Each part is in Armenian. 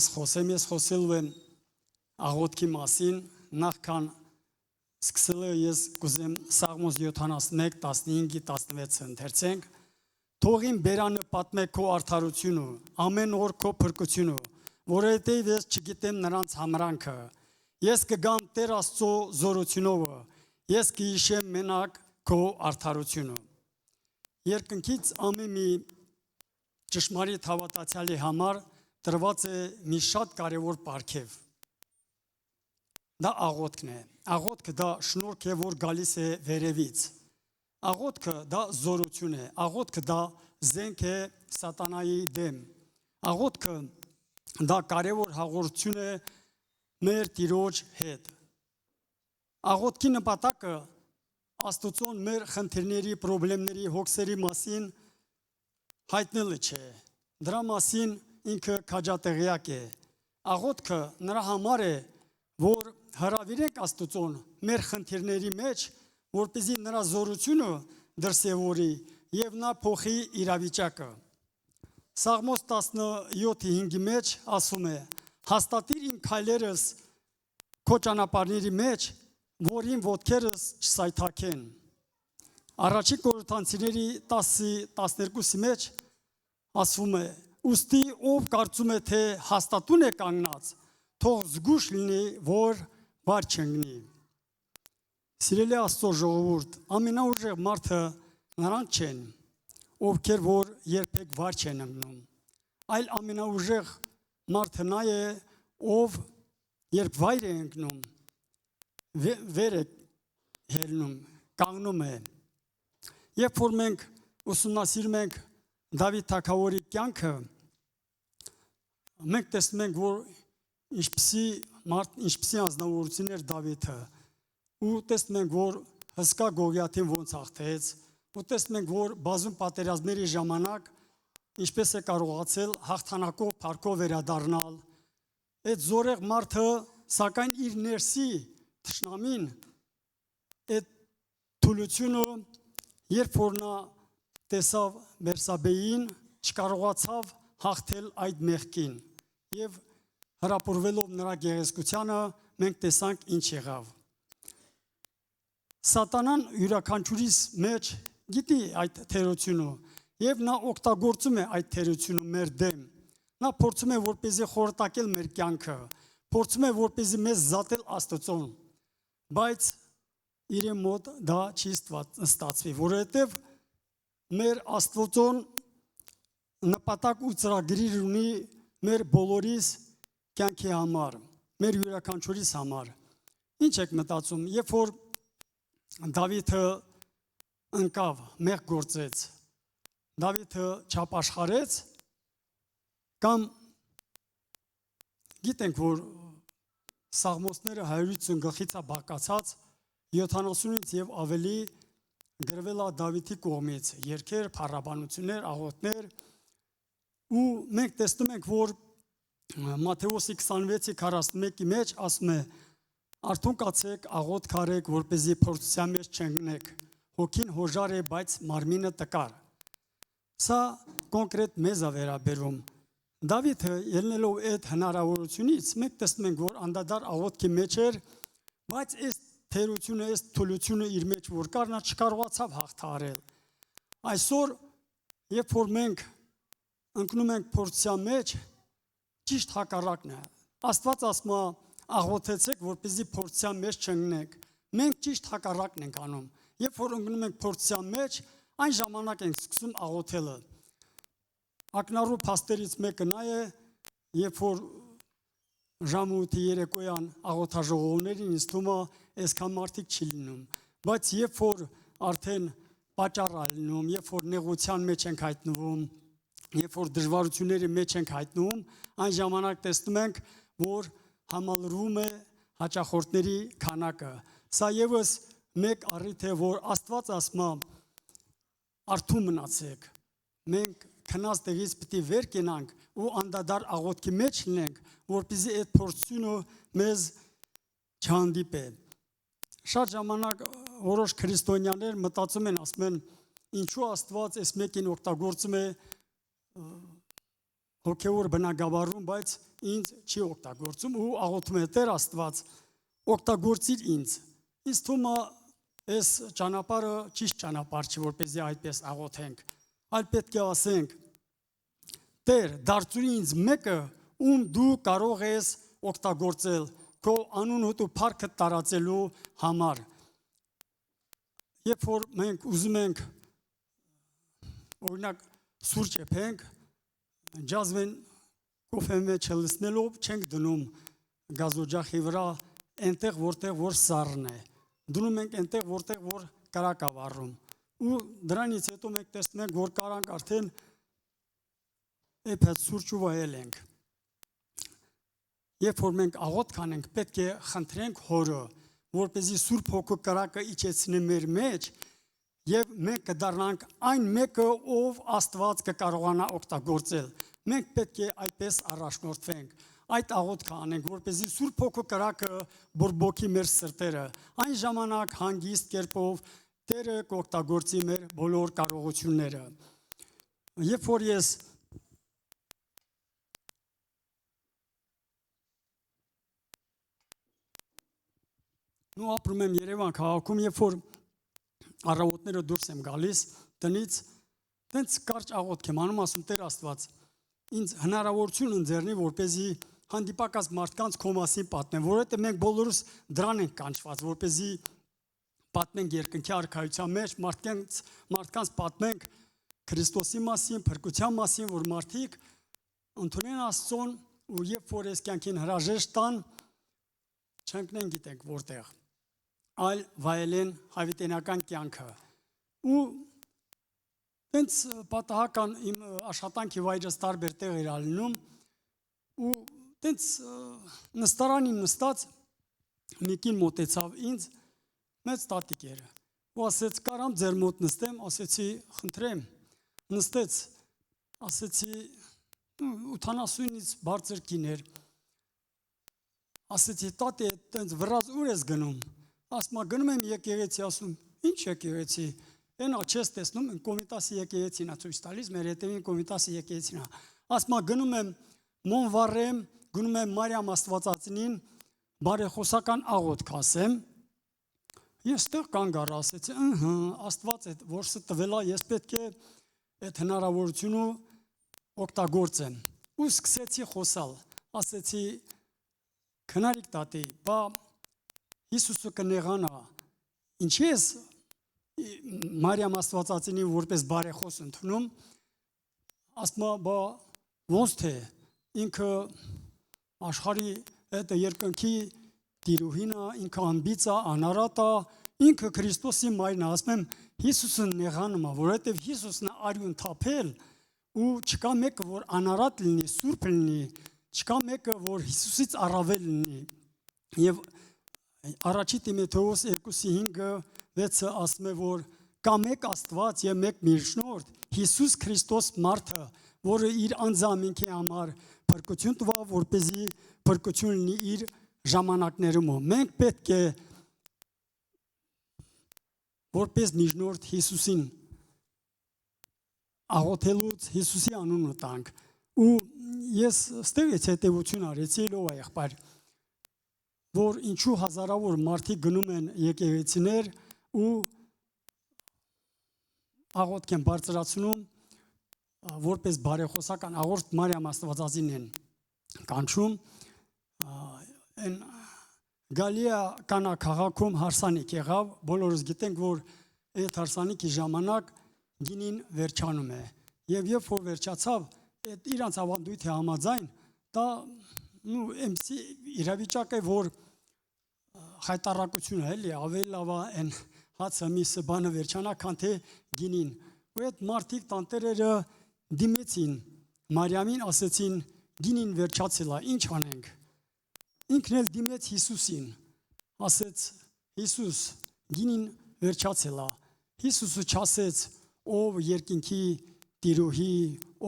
Ես խոսելու եմ աղոթքի մասին, նախքան սկսել ես կուզեմ Սաղմոս 71, 15-16 ընթերցենք, թող իմ բերանը պատմե քո արդարությունը, ամեն օր քո փրկությունը, որովհետև ես չգիտեմ նրանց համրանքը, ես կգամ Տեր Աստծո զորությունով, ես կհիշեմ մենակ քո արդարությունը։ Երկնքից ամեն մի ճշմարիտ հավատացյալի համար տրված է մի շատ կարևոր պարգև։ Դա աղոթքն է։ Աղոթքը դա շնորհք է, որ գալիս է վերևից։ Աղոթքը դա զորություն է։ Աղոթքը դա զենք է սատանայի դեմ։ Աղոթքը դա կարևոր հաղորդություն է մեր Տիրոջ հետ։ Աղոթքի նպատակը Աստծուն մեր խնդիրների, խնդիրների, հոգսերի մասին հայտնելը չէ։ Դրա մասին ինքը քաջատեղյակ է։ Աղոթքը նրա համար է, որ հրավիրենք Աստծուն մեր խնդիրների մեջ, որպեսզի նրա զորությունը դրսևորի եւ նա փոխի իրավիճակը։ Սաղմոս 17:5-ի մեջ ասում է. հաստատիր իմ քայլերս քո ճանապարհների մեջ, որ իմ ոտքերս չսայթաքեն։ Առաջին Կորինթացիների 10:12-ի մեջ ասում է. ուստի ով կարծում է, թե հաստատուն է կանգնած, թող զգուշ լինի, որ վար չընկնի։ Սիրելի Աստծո ժողովուրդ, ամենաուժեղ մարդը նրանք չեն, ովքեր որ երբեք վար չեն ընկնում, այլ ամենաուժեղ մարդը նա է, ով երբ վայր է ընկնում, վեր է հելնում, կանգնում է։ Երբ որ մենք ուսումնասիրում ենք Դավիթ թագավորի կյանքը, մենք տեսնում ենք, որ ինչպիսի անձնավորություն էր Դավիթը, ու տեսնում ենք, որ հսկա Գողիաթին ոնց հաղթեց, ու տեսնում ենք, որ բազում պատերազմների ժամանակ ինչպես է կարողացել հաղթանակով, փառքով վերադառնալ։ Այդ զորեղ մարդը, սակայն իր ներսի թշնամին, այդ թուլությունը, երբ որ նա տեսավ Բերսաբեին, չկարողացավ հաղթել այդ մեղքին եւ հրապուրվելով նրա գեղեցկությանը մենք տեսանք ինչ եղավ։ Սատանան յուրաքանչյուրիս մեջ գիտի այդ թերությունը եւ նա օգտագործում է այդ թերությունը մեր դեմ։ Նա փորձում է որպեսզի խորտակել մեր կյանքը, փորձում է որպեսզի մեզ զատել Աստծուն, բայց իր մոտ դա չի ստացվի, որովհետեւ մեր Աստծուն նպատակ ու ծրագիր ունի մեր բոլորիս կյանքի համար, մեր յուրաքանչյուրիս համար։ Ինչ եք մտածում, երբ որ Դավիթը ընկավ, մեղք գործեց, Դավիթը չապաշխարեց, կամ գիտենք, որ Սաղմոսները 150 գլխից է բաղկացած, 70-ից եւ ավելի գրվել է Դավիթի կողմից, երգեր, փառաբանություններ, աղոթներ, ու մենք տեսնում ենք, որ Մատթեոս 26:41-ի մեջ ասում է. արթուն կացեք, աղոթք արեք, որպեսզի փորձության մեջ չընկնեք, հոգին հոժար է, բայց մարմինը տկար։ Սա կոնկրետ մեզ է վերաբերում։ Դավիթը ելնելով այդ հնարավորությունից, մենք տեսնում ենք, որ անդադար աղոթքի մեջ էր, բայց այս թերությունը, այս թուլությունը իր մեջ որ կար, նա չկարողացավ հաղթահարել։ Այսօր, երբ որ մենք ընկնում ենք փորձության մեջ, ճիշտ հակառակն է։ Աստված ասում է, աղոթեցեք, որպեսզի փորձության մեջ չընկնեք։ Մենք ճիշտ հակառակն ենք անում։ Երբ որ ընկնում ենք փորձության մեջ, այն ժամանակ ենք սկսում աղոթելը։ Ակնառու փաստերից մեկը նա է, երբ որ ժամուտի երեկոյան աղոթաժողովներին ինձ թվում է այսքան մարդիկ չի լինում, բայց երբ որ արդեն պատճառ է լինում, երբ որ նեղության մեջ ենք հայտնվում, երբ որ դժվարությունների մեջ ենք հայտնվում, այն ժամանակ տեսնում ենք, որ համալրվում է հաճախորդների քանակը։ Սա եւս մեկ առիթ է, որ Աստված ասում է արթուն մնացեք։ Մենք քնած տեղից պիտի վեր կենանք ու անդադար աղոթքի մեջ լինենք, որպեսզի այդ փորձությունը մեզ չհանդիպե։ Շատ ժամանակ որոշ քրիստոնյաներ մտածում են, ասում են, ինչու Աստված այս մեկին օգտագործում է հոգևոր բնագավառում, բայց ինձ չի օգտագործում ու աղոթում է Տեր Աստված, օգտագործիր ինձ։ Ինձ թվում է այս ճանապարհը ճիշտ ճանապարհ չի, որպեսզի այդպես աղոթենք, այլ պետք է ասենք. Տեր, դարձրու ինձ մեկը, ում դու կարող ես օգտագործել քո անունը ու փառքը տարածելու համար։ Երբ որ մենք ուզում ենք օրինակ սուրճ եփենք, ջազվեն կոֆե մեջ լցնելով չենք դնում գազօջախի վրա այնտեղ որտեղ որ սառն է։ Դնում ենք այնտեղ որտեղ որ կարակ է վառում։ Ու դրանից հետո մենք տեսնում ենք որ կարանք արդեն էփած սուրճ ու վայել ենք։ Երբ որ մենք աղոթք անենք, պետք է խնդրենք Հորը, որպեսզի Սուրբ Հոգու կրակը իջեցնի մեր մեջ եւ մենք կդառնանք այն մեկը, ով Աստված կկարողանա օգտագործել։ Մենք պետք է այդպես առաջնորդվենք, այդ աղոթքը անենք, որպեսզի Սուրբ Հոգու կրակը բորբոքի մեր սրտերը։ Այն ժամանակ հանգիստ կերպով Տերը կօգտագործի մեր բոլոր կարողությունները։ Երբ որ ես Ու ապրում եմ Երևան քաղաքում, երբ որ առավոտները դուրս եմ գալիս տնից, տենց կարճ աղոթք եմ անում, ասում Տեր Աստված, ինձ հնարավորություն ընձեռնի, որպեսզի հանդիպակաց մարդկանց քո մասին պատմեմ, որովհետև մենք բոլորս դրան ենք կանչված, որպեսզի պատմենք երկնքի արքայության մեջ, մարդկանց պատմենք Քրիստոսի մասին, փրկության մասին, որ մարդիկ ընդունեն Աստծուն ու երբ որ այս կյանքին հրաժեշտ տան, չընկնեն գիտենք որտեղ, այլ վայելեն հավիտենական կյանքը։ Ու տենց պատահական իմ աշխատանքի վայրս տարբեր տեղեր ալնում ու տենց նստարանին նստած մի կին մոտեցավ ինձ, մեծ տատիկ էր ու ասեց կարամ ձեր մոտ նստեմ, ասեցի խնդրեմ, նստեց, ասեցի 80-ից բարձր կին էր, ասեցի տատի տենց վրազ ուր ես գնում, ասма գնում եմ եկեղեցի, ասում ինչ եկեղեցի, այնա չես տեսնում, Կոմիտասի եկեղեցին է ցույց տալիս, մեր հետևին Կոմիտասի եկեղեցին է, ասма գնում եմ Մոնվարեմ, գնում եմ Մարիամ Աստվածածնին, բարեխոսական աղոթք ասեմ, ես ստեղ կանգ առա, ասեցի, Աստված է, որսը տվել է, ես պետք է այդ հնարավորությունը օգտագործեմ։ Ու սկսեցի խոսալ, ասեցի, քնարիկ տատի, բա Հիսուսը կնեղանա, ինչի ես Մարիամ Աստվածածինին որպես բարեխոս ընդունում, ասма բա ոնց թե ինքը աշխարհի այդ երկնքի տիրուհին է, ինքը անբիծ է, անարատ է, ինքը Քրիստոսի մայրն է, ասում եմ Հիսուսը նեղանում է, որովհետև Հիսուսն է արյուն թափել ու չկա մեկը որ անարատ լինի, սուրբ լինի, չկա մեկը որ Հիսուսից առավել լինի։ Եվ Առաջի Տիմոթեոս 2:5-6 ասում է որ կա մեկ Աստված եւ մեկ Միջնորդ Հիսուս Քրիստոս մարդը, որը իր անձամինքի համար փրկություն տվավ, որպեսզի փրկություն լինի իր ժամանակներում։ Մենք պետք է որպես Միջնորդ Հիսուսին աղոթելուց Հիսուսի անունը տանք։ Ու ես ստեղից հետևություն արեցի լով եղբայր, որ ինչու հազարավոր մարդիկ գնում են եկեղեցիներ ու աղոթք են բարձրացնում, որպես բարեխոսական աղոթք Մարիամ Աստվածածին են կանչում, այն Գալիա Կանա քաղաքում հարսանիք եղավ, բոլորս գիտենք, որ այդ հարսանիքի ժամանակ գինին վերջանում է, եւ երբ որ վերջացավ, այդ իրանց ավանդույթի համաձայն, դա MC իրավիճակ է, որ հայտարարություն է, էլի, ավելի լավ է այն հացը միսը բանը վերջանա, քան թե գինին։ Ու այդ մարդիկ տանտերերը դիմեցին Մարիամին, ասեցին գինին վերջացել է, ինչ անենք։ Ինքն էլ դիմեց Հիսուսին, ասեց Հիսուս, գինին վերջացել է։ Հիսուսը չասեց, ով երկինքի տիրուհի,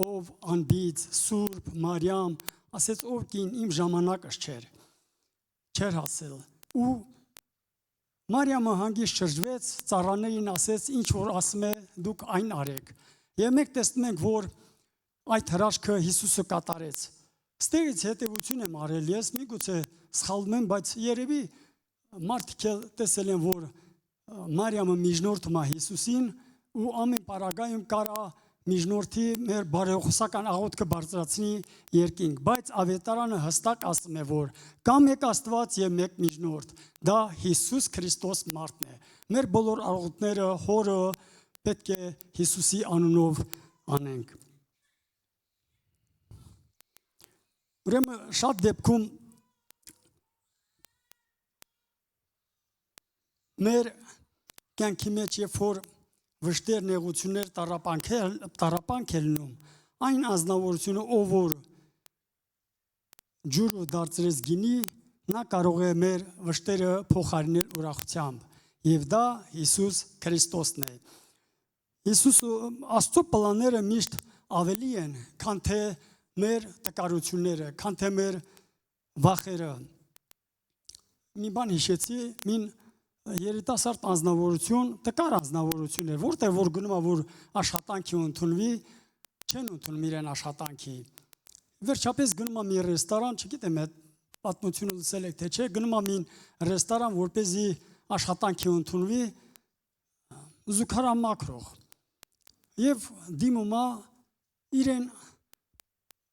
ով անբիծ, սուրբ Մարիամ, ասեց ով կին իմ ժամանակս չէր հասել։ Ու Մարիամը հանգիստ շրջվեց, ծառաներին ասեց, ինչ որ ասում է, դուք այն արեք։ Եվ մենք տեսնում ենք, որ այդ հրաշքը Հիսուսը կատարեց։ Ստեղից հետևություն եմ արել ես, միգուցե սխալվում եմ, բայց երևի մարդիկ էլ տեսել են, որ Մարիամը միջնորդում է Հիսուսին ու ամեն պարագայում կարա միջնորդի մեր բարեխոսական աղոթքը բարձրացնի երկինք, բայց ավետարանը հստակ ասում է, որ կա մեկ Աստված եւ մեկ միջնորդ, դա Հիսուս Քրիստոս մարդն է։ Մեր բոլոր աղոթները Հորը պետք է Հիսուսի անունով անենք։ Ուրեմն շատ դեպքում մեր կյանքի մեջ երբ որ վշտեր նեղություններ տառապանք է լինում, այն ազնվորությունը, ով որ ջուրը դարձրեց գինի, նա կարող է մեր վշտերը փոխարինել ուրախությամբ, եւ դա Հիսուս Քրիստոսն է։ Աստծո պլանները միշտ ավելի են, քան թե մեր տկարությունները, քան թե մեր վախերը։ Մի բան հիշեցի, մին երիտասարդ անձնավորություն, տկար անձնավորություն էր, որտեղ որ գնում է, որ աշխատանքի ընդունվի, չեն ընդունում իրեն աշխատանքի։ Վերջապես գնում է մի ռեստորան, չգիտեմ այդ պատմությունը լսել եք թե չէ, գնում է մի ռեստորան, որպեսզի աշխատանքի ընդունվի, զուգարան մաքրող։ Եվ դիմում է իրեն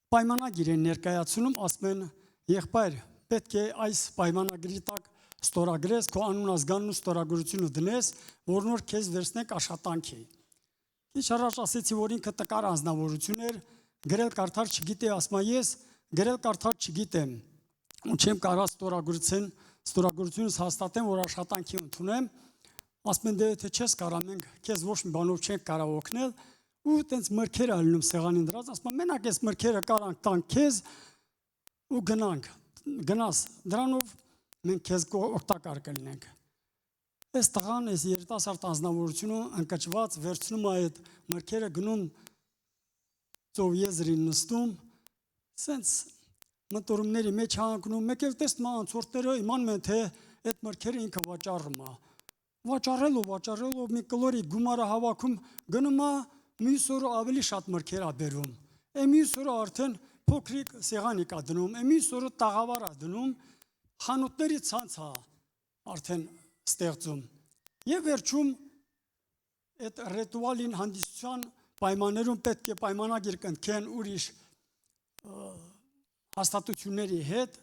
պայմանագիր են ներկայացնում, ասում են, եղբայր, պետք է այս պայմանագրի տակ ստորագրես, քո անուն ազգանուն ստորագրությունը դնես, որ նոր քեզ վերցնենք աշխատանքի։ Քիչ առաջ ասեցի, որ ինքը տկար անձնավորություն էր, գրել կարդալ չգիտե, ասում է ես գրել կարդալ չգիտեմ, ու չեմ կարող ստորագրությունս հաստատեմ, որ աշխատանքի ընդունեմ, ասում են դե թե չես կարող, մենք քեզ ոչ մի բանով չենք կարող օգնել, ու տենց մրգեր ալնում սեղանին դրած, ասում են մենակ այս մրգերը կարանք տանք քեզ ու գնաս, դրանով մենք քեզ օգտակար կլինենք։ Այս տղան, այս երիտասարդ անձնավորությունը ընկճված վերցնում է այդ մրգերը, գնում ծով եզրին նստում, սենց մտորումների մեջ հանգնում, մեկ էլ տեսնում է անցորդները իմանում են, թե այդ մրգերը ինքը վաճառում է։ Վաճառելով մի կլորի գումարը հավաքում, գնում է մյուս օրը ավելի շատ մրգեր է բերում։ Մյուս օրը արդեն փոքրիկ սեղանի կա դնում, մյուս օրը տաղավար է դնում, խանութների ցանց է արդեն ստեղծում։ Եվ վերջում այդ ռիտուալին հանդիսության պայմաններում պետք է պայմանագիր կնքեն ուրիշ հաստատությունների հետ,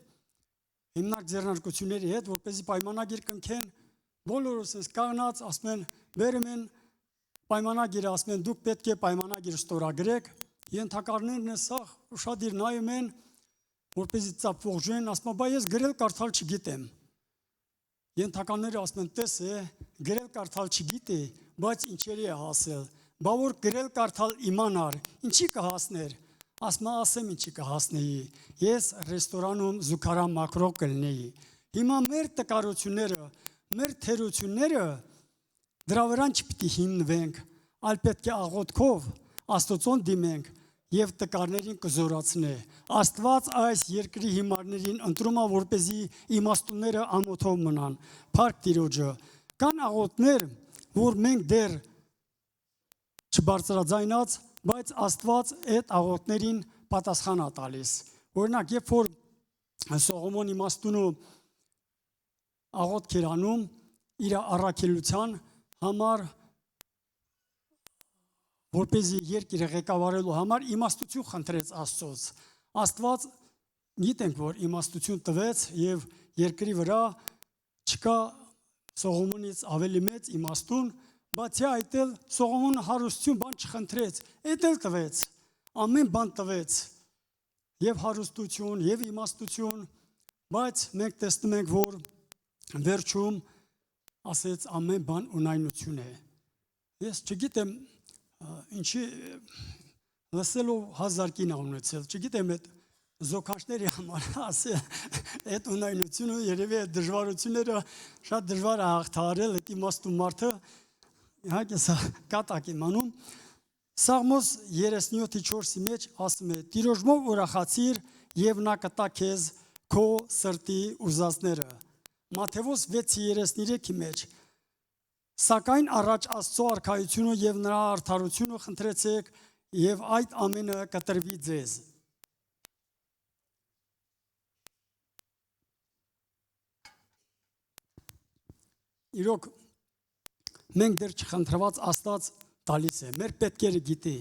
հիմնարկ ձեռնարկությունների հետ, որպեսզի պայմանագիր կնքեն, բոլորը ասես կանգնած, ասում են, բերում են պայմանագիրը, ասում են դուք պետք է պայմանագիր ստորագրեք, ենթակարներն սաղ ուշադիր նայում են, որպեսզի ծափողջեն, ասում են, բա ես գրել կարդալ չգիտեմ։ Ենթականները ասում են, տես է, գրել կարդալ չգիտի, բայց ինչերի է հասել, բա որ գրել կարդալ իմանար, ինչի կհասներ, ասում են, ասեմ ինչի կհասնեի, ես ռեստորանում զուգարան մաքրող կլինեի։ Հիմա մեր տկարությունները, մեր թերությունները դրա վրան չպիտի հիմնվենք, այլ պետք է աղոթքով Աստծուն դիմենք եւ տկարներին կզորացնե։ Աստված այս երկրի հիմարներին ընտրում է, որպեսզի իմաստունները ամոթով մնան։ Փառք Տիրոջը։ Կան աղոթներ, որ մենք դեռ չբարձրաձայնած, բայց Աստված այդ աղոթներին պատասխան է տալիս։ Օրինակ, երբ որ Սողոմոն իմաստունը աղոթք էր անում իր առաքելության համար, որպեսզի երկիրը ղեկավարելու համար իմաստություն խնդրեց Աստծոց։ Աստված գիտենք, որ իմաստություն տվեց եւ երկրի վրա չկա Սողոմոնից ավելի մեծ իմաստուն, բացի այդ էլ Սողոմոնը հարստություն բան չխնդրեց, այդ էլ տվեց, ամեն բան տվեց, եւ հարստություն, եւ իմաստություն, բայց մենք տեսնում ենք, որ վերջում ասեց ամեն բան ունայնություն է։ Ես չգիտեմ ինչի լսելով 1000 կին ունեցել, չգիտեմ այդ զոքաշների համար ասել այդ ունայնությունը երևի այդ դժվարությունները շատ դժվար է հաղթահարել այդ իմաստուն մարդը իհարկե սա կատակ իմանում Սաղմոս 37:4-ի մեջ ասում է Տիրոջմով ուրախացիր եւ նա կտա քեզ քո սրտի ուզածները Մատթեոս 6:33-ի մեջ Սակայն առաջ Աստծո արքայությունը եւ նրա արդարությունը խնդրեցեք եւ այդ ամենը կտրվի ձեզ։ Իրոք մենք դեռ չխնդրված Աստված տալիս է, մեր պետքերը գիտի,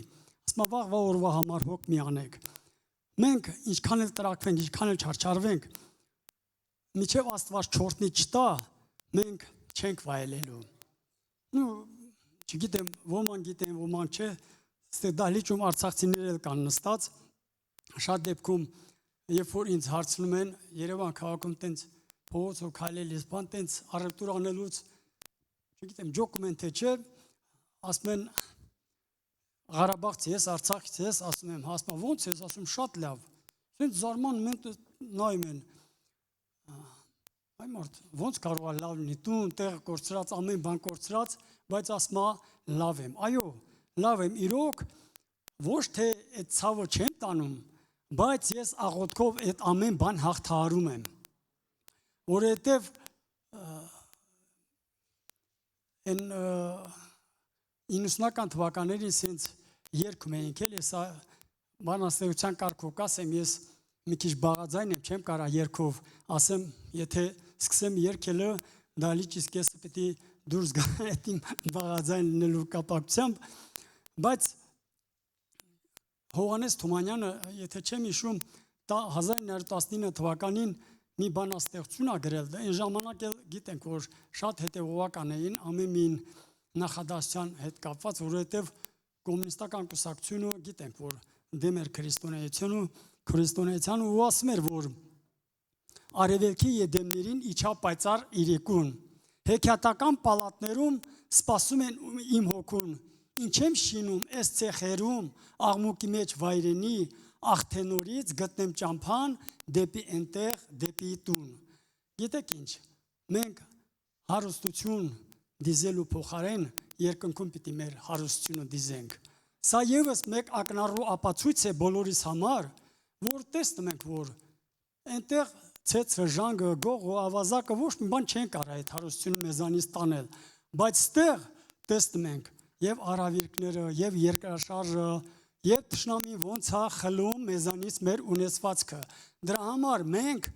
ասма վաղվա օրվա համար հոգ մի անեք։ Մենք ինչքան էլ տրակվենք, ինչքան էլ չարչարվենք, միջև Աստված չորտնի չտա, մենք չենք վայելելու։ Չգիտեմ, ոման գիտեն, ոման չէ, ստե դահլիճում արցախցիներ էլ կան նստած, շատ դեպքում, երբ որ ինձ հարցնում են, Երևան քաղաքում տենց փողոցով քայլելիս, բան տենց առևտուր անելուց, չգիտեմ, ջոկում են թե չէ, ասում են Ղարաբաղից ես, Արցախից ես, ասում եմ, հասնա ոնց ես, ասում շատ լավ, սենց զարմանում են, նայում են, այ մարդ, ոնց կարող է լավ լինի, տուն, տեղ կորցրած, ամեն բան կորցրած, բայց ասմա լավ եմ, այո, լավ եմ, իրոք, ոչ թե այդ ցավը չեմ տանում, բայց ես աղոթքով այդ ամեն բան հաղթահարում եմ, որովհետև այն 90-ական թվականներին սենց երգում էինք էլ, ես բանաստեղծության կարգով կասեմ, ես մի քիչ բաղաձայն եմ, չեմ կարա երգով, ասեմ, եթե սկսեմ երգելը, դահլիճից կեսը պիտի դուրս գա այդ իմ բաղաձայն լինելու կապակցությամբ, բայց Հովհաննես Թումանյանը, եթե չեմ հիշում, 1919 թվականին մի բանաստեղծություն ա գրել, այն ժամանակ էլ գիտենք, որ շատ հետևողական էին ամեն մին նախադասության հետ կապված, որովհետև կոմունիստական կուսակցությունը գիտենք, որ դեմ էր քրիստոնեությանը ու ասում էր, որ արևելքի ետեմներին իջավ պայծառ իրիկուն, հեքիաթական պալատներում սպասում են իմ հոգուն, ինչ եմ շինում այս ցեխերում, աղմուկի մեջ վայրենի, աղթենորից գտնեմ ճամփան, դեպի այնտեղ, դեպի տուն։ Գիտեք ինչ, մենք հարստություն դիզելու փոխարեն երկնքում պիտի մեր հարստությունը դիզենք։ Սա ևս մեկ ակնառու ապացույց է բոլորիս համար, որ տեսնում ենք, որ այնտեղ ցեցը, ժանգը, գողը, ավազակը ոչ մի բան չեն կարող այդ հարստությունը մեզանից տանել, բայց ստեղ տեսնում ենք եւ արավիրքները, եւ երկրաշարժը, եւ թշնամին ոնց է խլում մեզանից մեր ունեցվածքը։ Դրա համար մենք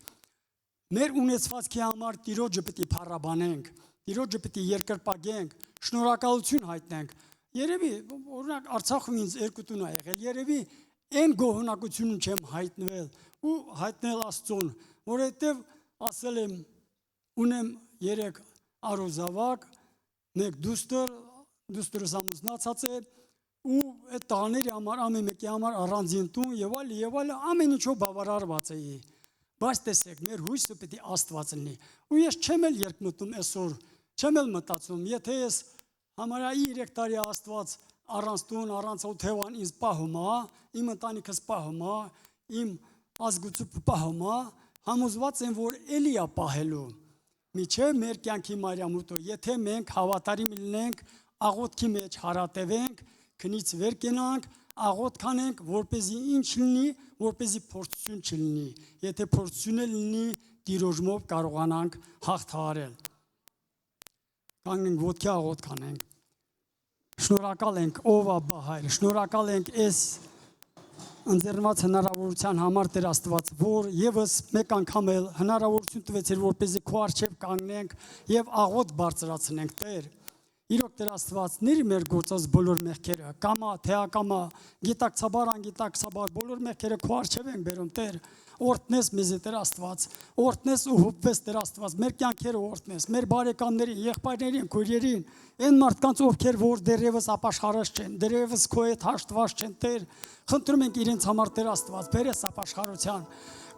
մեր ունեցվածքի համար Տիրոջը պիտի փառաբանենք, Տիրոջը պիտի երկրպագենք, շնորհակալություն հայտնենք։ Երևի, օրինակ Արցախում ինձ երկու տուն ա եղել, երևի այն գոհունակությունն չեմ հայտնվել ու հայտնել Աստծուն, որովհետև ասել եմ ունեմ 3 արոզավակ, մեկ դուստրս ամուսնացած է ու այդ տղաների համար ամեն մեկի համար առանձին տուն եւ այլ ամեն ինչով բավարարված էի։ Բայց տեսեք, մեր հույսը պիտի Աստված լինի։ Ու ես չեմ էլ երկմտում այսօր, չեմ էլ մտածում, եթե ես համարյա 3 տարի Աստված առանց տուն, առանց օթևան ինձ պահում է, իմ ընտանիքս պահում է, իմ ազգությունը պահում է, համոզված եմ, որ էլի է պահելու։ Միջև մեր կյանքի մարիամուտը, եթե մենք հավատարիմ լինենք, աղոթքի մեջ հարատևենք, քնից վեր կենանք, աղոթք անենք, որպեսզի ինչ լինի, որպեսզի փորձություն չլինի։ Եթե փորձություն լինի, Տիրոջով կարողանանք հաղթահարել։ Կանգնենք ոտքի աղոթք անենք։ Շնորհակալ ենք, ով Աբա Հայր, շնորհակալ ենք այս ընձեռնված հնարավորության համար Տեր Աստված, որ եւս մեկ անգամ էլ հնարավորություն տվեցիր, որպեսզի քո առջև կանգնենք եւ աղոթք բարձրացնենք, Տեր։ Իրոք Տեր Աստված, ների մեր գործած բոլոր մեղքերը, կամա, թե ակամա, գիտակցաբար, անգիտակցաբար, բոլոր մեղքերը քո առջև ենք բերում, Տեր։ Օրհնես մեզ Տեր Աստված, օրհնես ու հուպվես Տեր Աստված, մեր կյանքերը օրհնես, մեր բարեկամներին, եղբայրներին, քույրերին, այն մարդկանց, ովքեր որ դեռևս ապաշխարած չեն, դեռևս քո հետ հաշտված չեն, Տեր, խնդրում ենք իրենց համար Տեր Աստված, բերես ապաշխարության,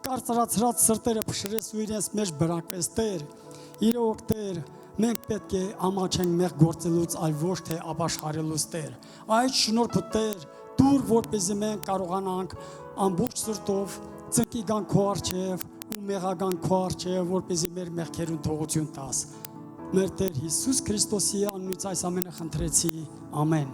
կարծրացրած սրտերը փշրես ու իրենց մեջ բնակվես, Տեր։ Իրոք Տեր, մենք պետք է ամաչենք մեղ գործելուց, այլ ոչ թե ապաշխարելուց, Տեր։ Այդ շնորհքը Տեր, դուր որպեսզի մենք կարողանանք ամբողջ սրտով ծնկի գան քո առջև ու մեղական քո առջև, որպեսզի մեր մեղքերուն թողություն տաս։ Մեր Տեր Հիսուս Քրիստոսի անունից այս ամենը խնդրեցի, ամեն։